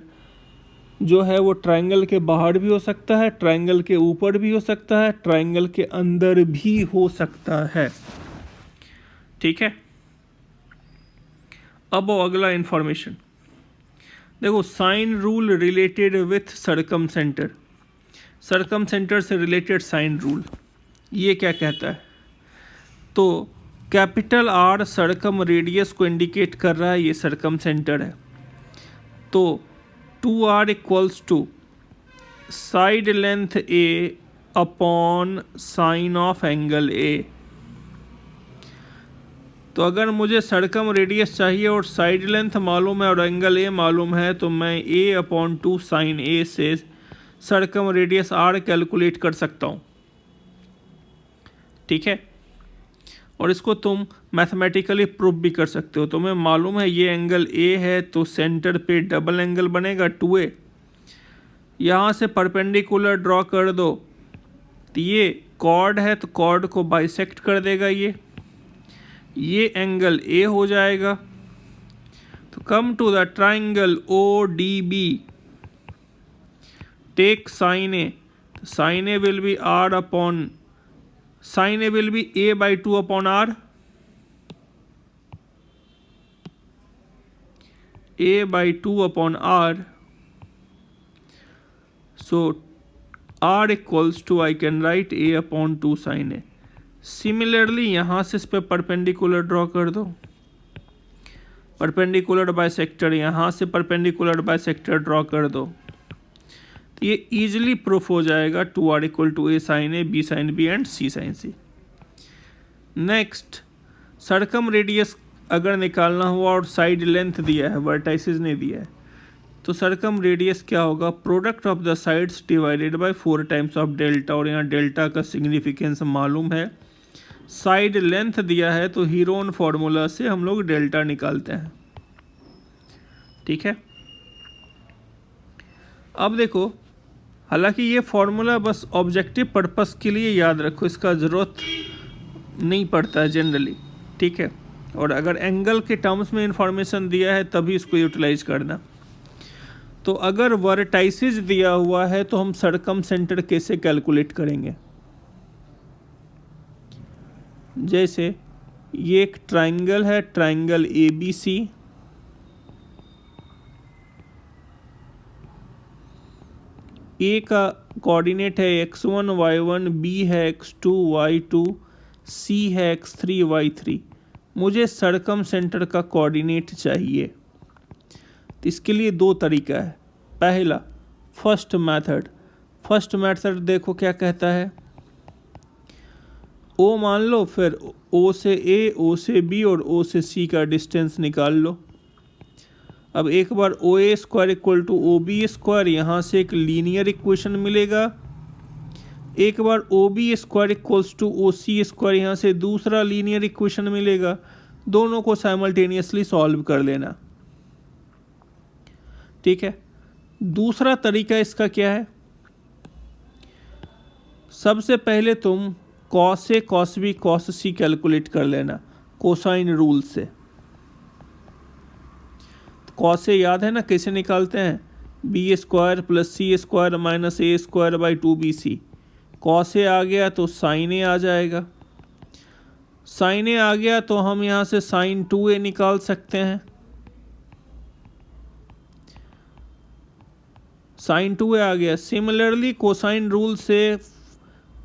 जो है वो ट्राइंगल के बाहर भी हो सकता है, ट्राइंगल के ऊपर भी हो सकता है, ट्राइंगल के अंदर भी हो सकता है। ठीक है, अब वो अगला इंफॉर्मेशन, देखो sine rule related with circumcentre, circumcentre से रिलेटेड साइन रूल, ये क्या कहता है? तो कैपिटल आर सरकम रेडियस को इंडिकेट कर रहा है, ये सरकम सेंटर है। तो 2r equals to side length a upon sine of angle A. तो अगर मुझे सरकम रेडियस चाहिए और साइड लेंथ मालूम है और एंगल ए मालूम है, तो मैं a अपॉन 2 साइन ए से सरकम रेडियस r कैलकुलेट कर सकता हूँ। ठीक है, और इसको तुम मैथमेटिकली प्रूफ भी कर सकते हो। तुम्हें मालूम है ये एंगल a है, तो सेंटर पे डबल एंगल बनेगा 2a। यहाँ से परपेंडिकुलर ड्रॉ कर दो, तो ये कॉर्ड है तो कॉर्ड को बाइसेक्ट कर देगा, ये एंगल a हो जाएगा। तो come to the triangle ODB, take sine A, sine A will be r upon, sine A will be a by 2 upon r, a by 2 upon r, so r equals to, I can write a upon 2 sin a। Similarly यहाँ से इस पर परपेंडिकुलर ड्रॉ कर दो, परपेंडिकुलर बाइसेक्टर, यहाँ से परपेंडिकुलर बाइसेक्टर ड्रॉ कर दो, तो ये इजीली प्रूफ हो जाएगा 2r equal to a sin a, b sin b and c sin c। Next, circumradius अगर निकालना हुआ और साइड लेंथ दिया है, वर्टाइसिस नहीं दिया है, तो सरकम रेडियस क्या होगा? Product of the sides divided by 4 times of delta, और यहाँ डेल्टा का सिग्निफिकेंस मालूम है। साइड लेंथ दिया है तो हीरोन फार्मूला से हम लोग डेल्टा निकालते हैं। ठीक है, अब देखो, हालांकि ये फार्मूला बस ऑब्जेक्टिव पर्पस के लिए याद रखो, इसका ज़रूरत नहीं पड़ता है जनरली। ठीक है, और अगर एंगल के टर्म्स में इंफॉर्मेशन दिया है तभी इसको यूटिलाइज करना। तो अगर वर्टाइसिस दिया हुआ है तो हम सरकम सेंटर कैसे कैलकुलेट करेंगे? जैसे ये एक ट्राइंगल है, ट्राइंगल ABC, ए का कोऑर्डिनेट है x1 y1, b है x2 y2, c है x3 y3। मुझे सरकम सेंटर का कोऑर्डिनेट चाहिए, तो इसके लिए 2 तरीका है। पहला, फर्स्ट मेथड देखो क्या कहता है, O मान लो, फिर O से A, O से B और O से C का डिस्टेंस निकाल लो। अब एक बार OA square equal to OB square, यहाँ से एक लीनियर इक्वेशन मिलेगा। एक बार OB square equals to OC square, यहाँ से दूसरा लीनियर इक्वेशन मिलेगा। दोनों को साइमल्टेनियसली सॉल्व कर लेना। ठीक है, दूसरा तरीका इसका क्या है? सबसे पहले तुम cos A cos B cos C calculate कर लेना कोसाइन रूल से। कॉस ए याद है ना कैसे निकालते हैं? B square plus c square minus a square by 2bc। Cos A आ गया तो साइन ए आ जाएगा, साइन ए आ गया तो हम यहाँ से साइन 2a निकाल सकते हैं। साइन 2a आ गया। सिमिलरली कोसाइन रूल से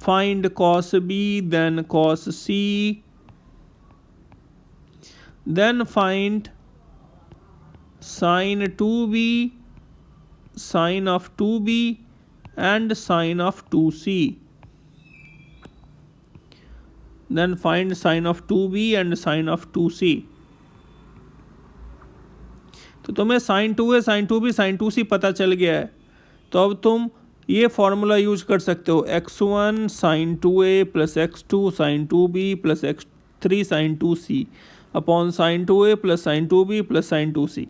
find cos B, then cos C, then find sine 2b, sine of 2b and sine of 2c, then find sine of 2b and sine of 2c। तो तुम्हें sign 2a, sine 2b, sine 2c पता चल गया है, तो अब तुम ये फॉर्मूला यूज कर सकते हो, x1 sine 2a plus x2 sine 2b plus x3 sine 2c upon sine 2a plus sine 2b plus sine 2c।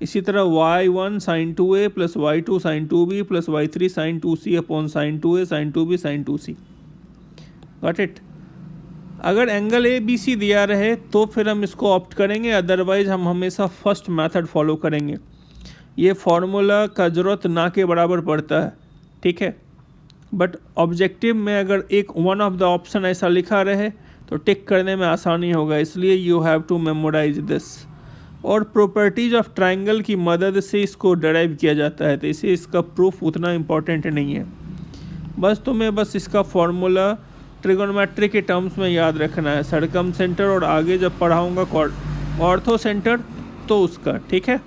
इसी तरह y1 sine 2a plus y2 sine 2b plus y3 sine 2c upon sine 2a sine 2b sine 2c। Got it? अगर एंगल ABC दिया रहे तो फिर हम इसको ऑप्ट करेंगे, अदरवाइज हम हमेशा फर्स्ट मेथड फॉलो करेंगे। ये फार्मूला का ज़रूरत ना के बराबर पड़ता है। ठीक है, बट ऑब्जेक्टिव में अगर एक वन ऑफ द ऑप्शन ऐसा लिखा रहे तो टिक करने में आसानी होगा, इसलिए you have to memorize this. और प्रॉपर्टीज ऑफ ट्राइंगल की मदद से इसको डराइव किया जाता है, तो इसे इसका प्रूफ उतना इम्पोर्टेंट नहीं है। बस तुम्हें बस इसका फॉर्मूला ट्रिगोनोमेट्री के टर्म्स में याद रखना है, सरकम सेंटर, और आगे जब पढ़ाऊँगा ऑर्थो सेंटर तो उसका, ठीक है।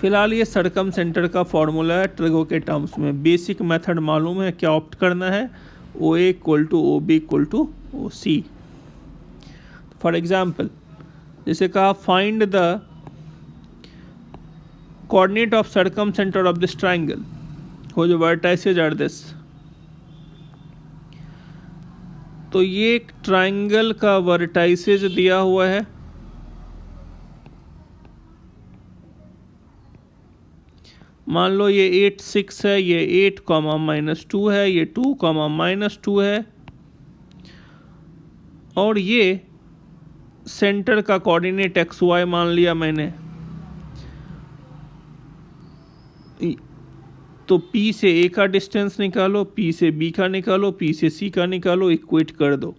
फिलहाल ये सरकम सेंटर का फॉर्मूला है ट्रिगो के टर्म्स में। बेसिक मेथड मालूम है, क्या ऑप्ट करना है, O A equal to O B equal to O C. For example जैसे कहा find the coordinate of circumcentre of this triangle, हो जो वर्टाइसेज आर दिस। तो ये एक ट्राइंगल का वर्टाइसेज दिया हुआ है, मान लो ये 8 6 है, ये 8 -2 है, ये 2 -2 है, और ये सेंटर का कोऑर्डिनेट एक्स वाई मान लिया मैंने। तो P से A का डिस्टेंस निकालो, P से B का निकालो, P से C का निकालो, इक्वेट कर दो।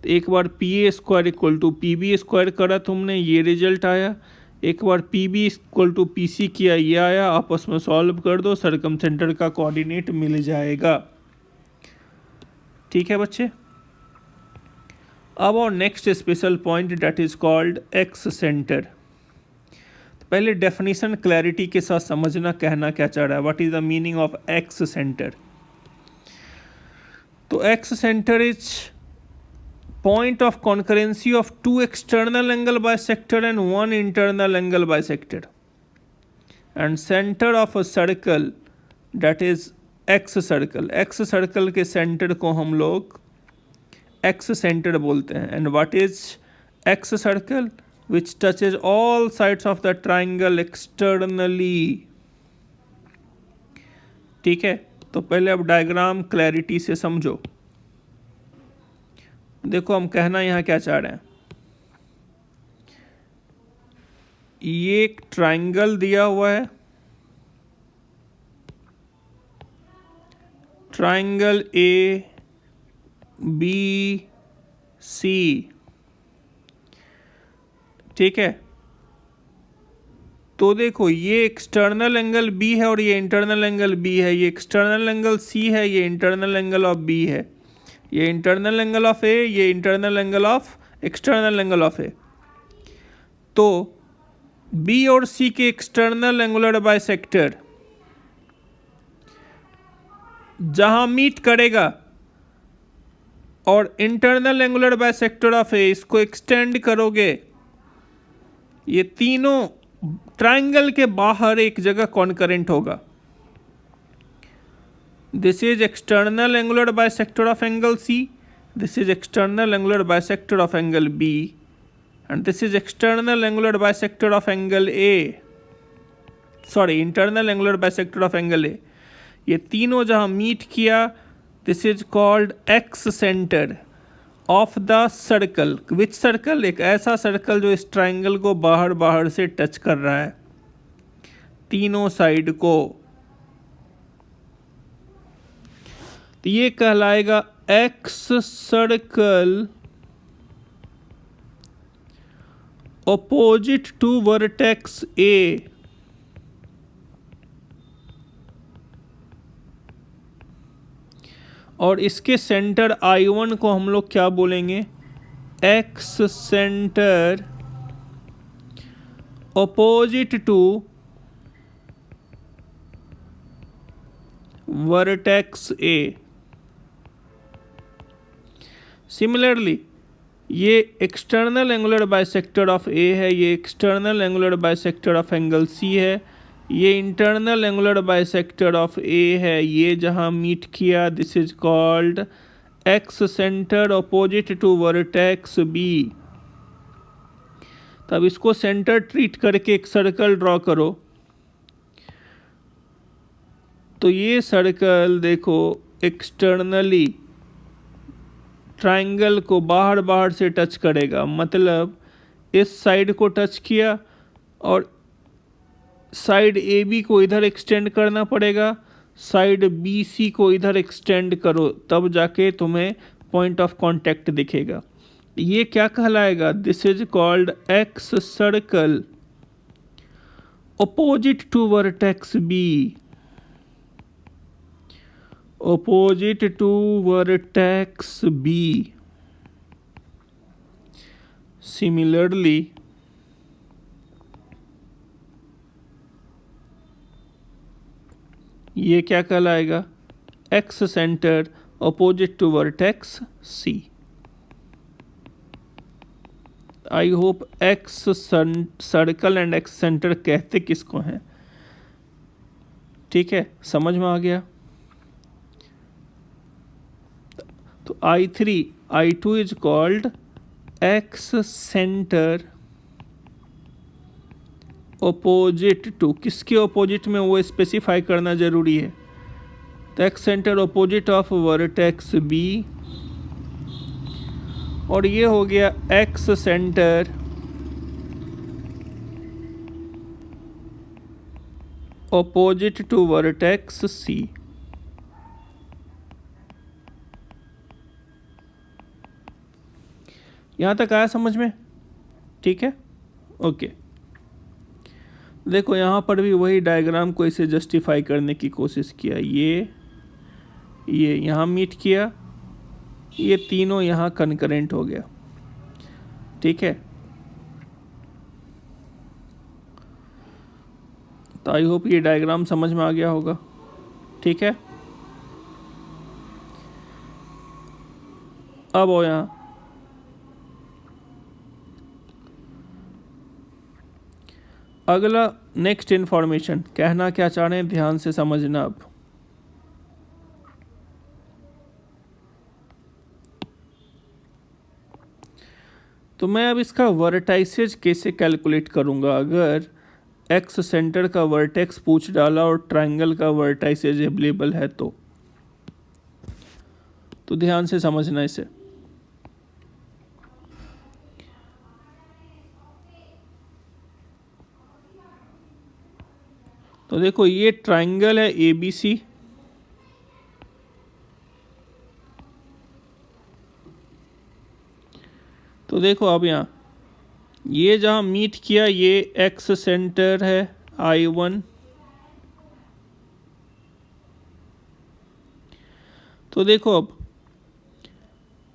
तो एक बार PA square equal to PB square करा तुमने, ये रिजल्ट आया। एक बार PB इक्वल टू PC किया, ये आया। आपस में सॉल्व कर दो, सरकम सेंटर का कोऑर्डिनेट मिल जाएगा। ठीक है बच्चे। अब और next special point that is called excentre. पहले डेफिनेशन क्लैरिटी के साथ समझना, कहना क्या चाह रहा है, what is the meaning of excentre. तो excentre is point of concurrency of two external angle bisector and one internal angle bisector, and center of a circle that is x circle। x circle के center को हम लोग x center बोलते हैं। and what is x circle? which touches all sides of the triangle externally। ठीक है, तो पहले अब डायग्राम क्लैरिटी से समझो। देखो हम कहना यहाँ क्या चाह रहे हैं, ये एक ट्राइंगल दिया हुआ है, ट्राइंगल ए बी सी, ठीक है। तो देखो ये एक्सटर्नल एंगल बी है और ये इंटरनल एंगल बी है, ये एक्सटर्नल एंगल सी है, ये इंटरनल एंगल ऑफ बी है, ये इंटरनल एंगल ऑफ ए, ये internal angle of external angle of A. तो बी और सी के एक्सटर्नल एंगुलर बाइसेक्टर जहां मीट करेगा और internal angular bisector of A, इसको एक्सटेंड करोगे, ये तीनों ट्राइंगल के बाहर एक जगह कॉन्करेंट होगा। This is external angular bisector of angle C, this is external angular bisector of angle B, and this is external angular bisector of angle A, sorry internal angular bisector of angle A। ये तीनों जहाँ मीट किया, this is called x center of the circle। which circle? एक ऐसा सर्कल जो इस ट्राइंगल को बाहर बाहर से टच कर रहा है, तीनों साइड को। तो ये कहलाएगा excircle opposite to vertex A. और इसके सेंटर I1 को हम लोग क्या बोलेंगे, excenter opposite to vertex A. Similarly ये external angular bisector of A है, ये external angular bisector of angle C है, ये internal angular bisector of A है। ये जहाँ मीट किया, this is called excenter opposite to vertex B. तब इसको सेंटर ट्रीट करके एक सर्कल ड्रॉ करो। तो ये सर्कल देखो एक्सटर्नली ट्राइंगल को बाहर बाहर से टच करेगा, मतलब इस साइड को टच किया और साइड ए बी को इधर एक्सटेंड करना पड़ेगा, साइड बी सी को इधर एक्सटेंड करो, तब जाके तुम्हें पॉइंट ऑफ कांटेक्ट दिखेगा। ये क्या कहलाएगा? This is called x circle opposite to vertex B, opposite to vertex B. Similarly, ये क्या कहलाएगा? X centre opposite to vertex C. I hope x circle and x centre कहते किसको हैं? ठीक है, समझ में आ गया। तो I3 I2 is called excentre opposite to, किसके ओपोजिट में वो स्पेसिफाई करना जरूरी है। तो excentre opposite of vertex B, और ये हो गया excentre opposite to vertex C. यहां तक आया समझ में? ठीक है, ओके। देखो यहां पर भी वही डायग्राम को इसे जस्टिफाई करने की कोशिश किया। ये यहां मीट किया, ये तीनों यहाँ कनकरेंट हो गया। ठीक है, तो आई होप ये डायग्राम समझ में आ गया होगा। ठीक है, अब आओ यहाँ, अगला नेक्स्ट इंफॉर्मेशन। कहना क्या चाह रहे हैं ध्यान से समझना। अब तो मैं अब इसका वर्टाइसेज कैसे कैलकुलेट करूंगा। अगर एक्स सेंटर का वर्टेक्स पूछ डाला और ट्रायंगल का वर्टाइसेज अवेलेबल है तो ध्यान से समझना इसे। तो देखो ये ट्रायंगल है ABC, तो देखो अब यहाँ ये जहाँ मीट किया ये एक्स सेंटर है I1, तो देखो अब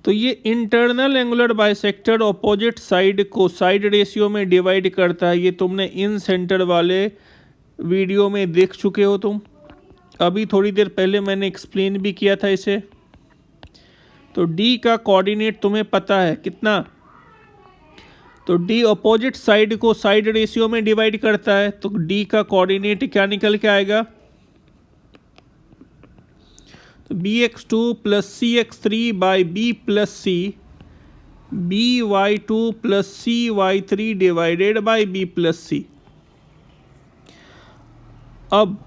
तो ये internal angular bisector opposite side को साइड रेशियो में डिवाइड करता है। ये तुमने इन सेंटर वाले वीडियो में देख चुके हो तुम, अभी थोड़ी देर पहले मैंने एक्सप्लेन भी किया था इसे। तो D का कोऑर्डिनेट तुम्हें पता है कितना, तो D अपोजिट साइड को साइड रेशियो में डिवाइड करता है, तो D का कोऑर्डिनेट क्या निकल के आएगा? तो bx2 plus cx3 by b plus c, by2 plus cy3 divided by b plus c। अब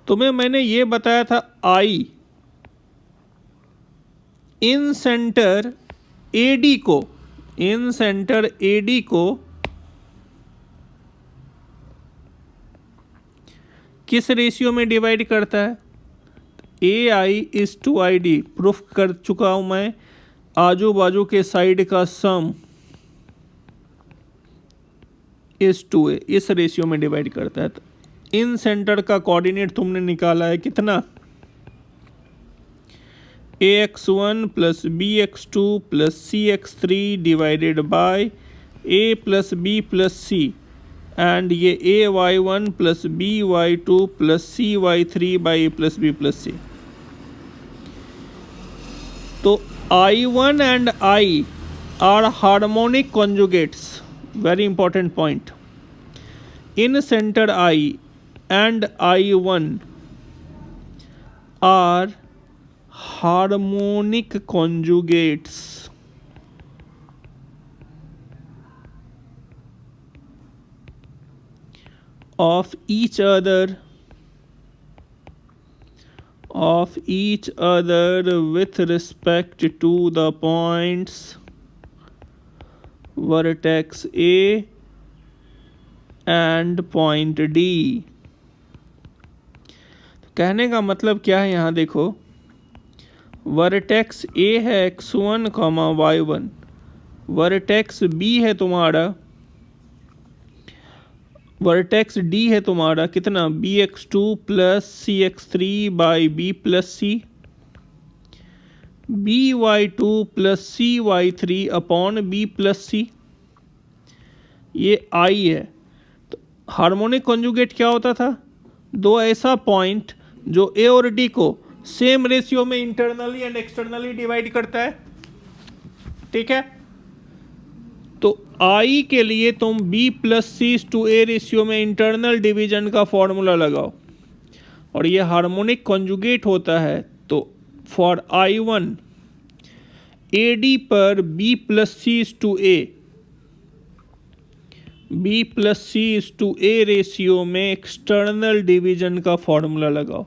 तुम्हें मैंने ये बताया था I इन सेंटर AD को किस रेशियो में डिवाइड करता है? AI:ID प्रूफ कर चुका हूं मैं। आजू बाजू के साइड का सम is/A इस रेशियो में डिवाइड करता है। तो इन सेंटर का कोऑर्डिनेट तुमने निकाला है कितना? AX1 plus BX2 plus CX3 divided by A plus B plus C, and ये AY1 plus BY2 plus CY3 by A plus B plus C। तो I1 and I are harmonic conjugates, very important point. Incenter I and I1 are harmonic conjugates of each other with respect to the points vertex A and point D। कहने का मतलब क्या है, यहाँ देखो वर्टेक्स A है x1, y1, वर्टेक्स बी है तुम्हारा, वर्टेक्स डी है तुम्हारा कितना, bx2 plus cx3 by b plus c, by2 plus cy3 upon b plus c, ये आई है। तो हार्मोनिक कॉन्जुगेट क्या होता था, दो ऐसा पॉइंट जो ए और डी को सेम रेशियो में इंटरनली एंड एक्सटर्नली डिवाइड करता है, ठीक है। तो आई के लिए तुम B plus C to A ratio में इंटरनल डिवीजन का फॉर्मूला लगाओ, और ये हार्मोनिक कॉन्जुगेट होता है। तो फॉर I1 AD पर B plus C to A, B plus C to A ratio में एक्सटर्नल डिवीजन का फॉर्मूला लगाओ।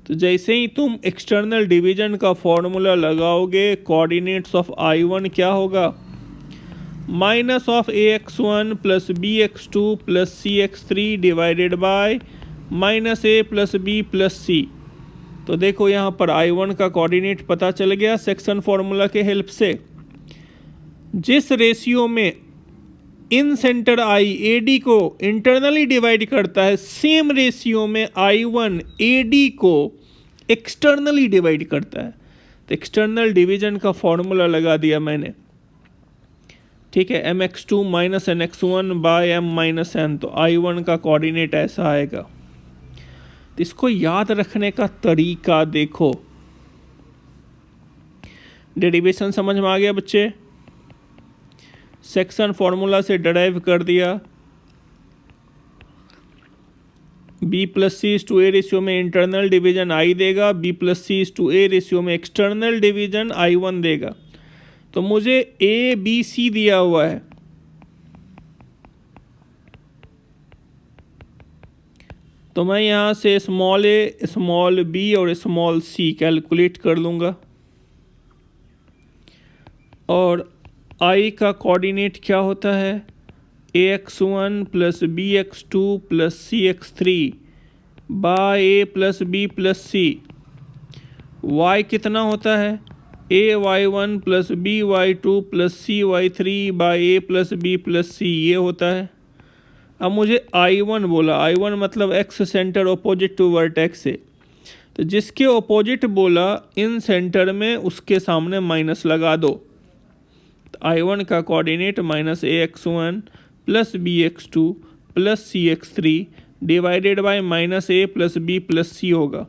तो जैसे ही तुम एक्सटर्नल डिवीजन का फॉर्मूला लगाओगे, कोऑर्डिनेट्स ऑफ I1 क्या होगा, minus of ax1 plus bx2 plus cx3 divided by minus a plus b plus c। तो देखो यहाँ पर I1 का कोऑर्डिनेट पता चल गया सेक्शन फॉर्मूला के हेल्प से। जिस रेशियो में इन सेंटर I AD को इंटरनली डिवाइड करता है, सेम रेशियो में I1 AD को एक्सटर्नली डिवाइड करता है। तो एक्सटर्नल डिवीजन का फॉर्मूला लगा दिया मैंने, ठीक है, mx2 minus nx1 by m minus n। तो I1 का कोऑर्डिनेट ऐसा आएगा। तो इसको याद रखने का तरीका देखो, डेरिवेशन समझ में आ गया बच्चे, सेक्शन फॉर्मूला से डिराइव कर दिया, b plus C to A ratio में इंटरनल डिवीजन I देगा, b plus C to A ratio में एक्सटर्नल डिवीजन I1 देगा। तो मुझे ए बी सी दिया हुआ है, तो मैं यहाँ से स्मॉल ए, स्मॉल बी और स्मॉल सी कैलकुलेट कर लूँगा। और आई का कोऑर्डिनेट क्या होता है, ax1 plus bx2 plus cx3 by a plus B plus c. Y कितना होता है, ay1 plus by2 plus cy3 by a plus B plus c, ये होता है। अब मुझे I1 बोला, I1 मतलब excentre opposite to vertex है, तो जिसके अपोजिट बोला इन सेंटर में उसके सामने माइनस लगा दो। तो I1 का coordinate minus ax1 plus bx2 plus cx3 divided by minus a plus B plus c होगा।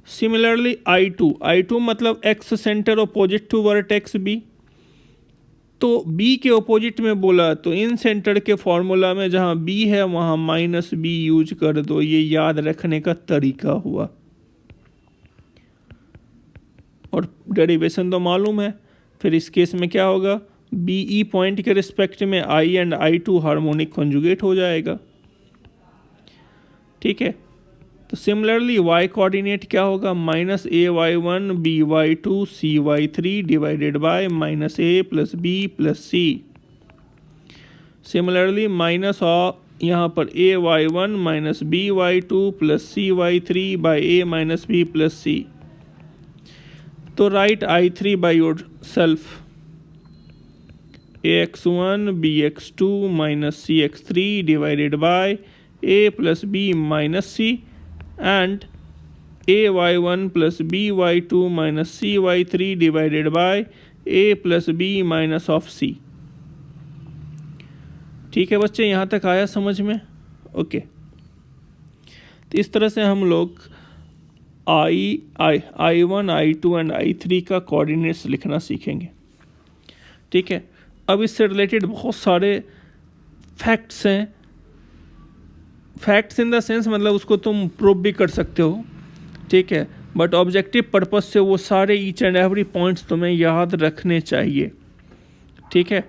सिमिलरली I2 मतलब excentre opposite to vertex B, तो B के अपोजिट में बोला तो इन सेंटर के फॉर्मूला में जहाँ B है वहाँ माइनस बी यूज कर दो। ये याद रखने का तरीका हुआ, और डेरिवेशन तो मालूम है। फिर इस केस में क्या होगा, BE पॉइंट के रिस्पेक्ट में I and I2 harmonic conjugate हो जाएगा, ठीक है। तो सिमिलरली y कोऑर्डिनेट क्या होगा, minus ay1 by2 cy3 divided by minus a plus B plus c. Similarly minus of यहाँ पर ay1 minus by2 plus cy3 by a minus b plus c. तो write I3 by yourself, ax1 bx2 minus cx3 divided by a plus b minus c and ay1 plus by2 minus cy3 divided by a plus b minus of c। ठीक है बच्चे, यहाँ तक आया समझ में, ओके। तो इस तरह से हम लोग I1, I2 एंड I3 का कोऑर्डिनेट्स लिखना सीखेंगे, ठीक है। अब इससे रिलेटेड बहुत सारे फैक्ट्स हैं, फैक्ट्स इन द सेंस मतलब उसको तुम प्रूव भी कर सकते हो, ठीक है, बट ऑब्जेक्टिव पर्पस से वो सारे ईच एंड एवरी पॉइंट्स तुम्हें याद रखने चाहिए, ठीक है।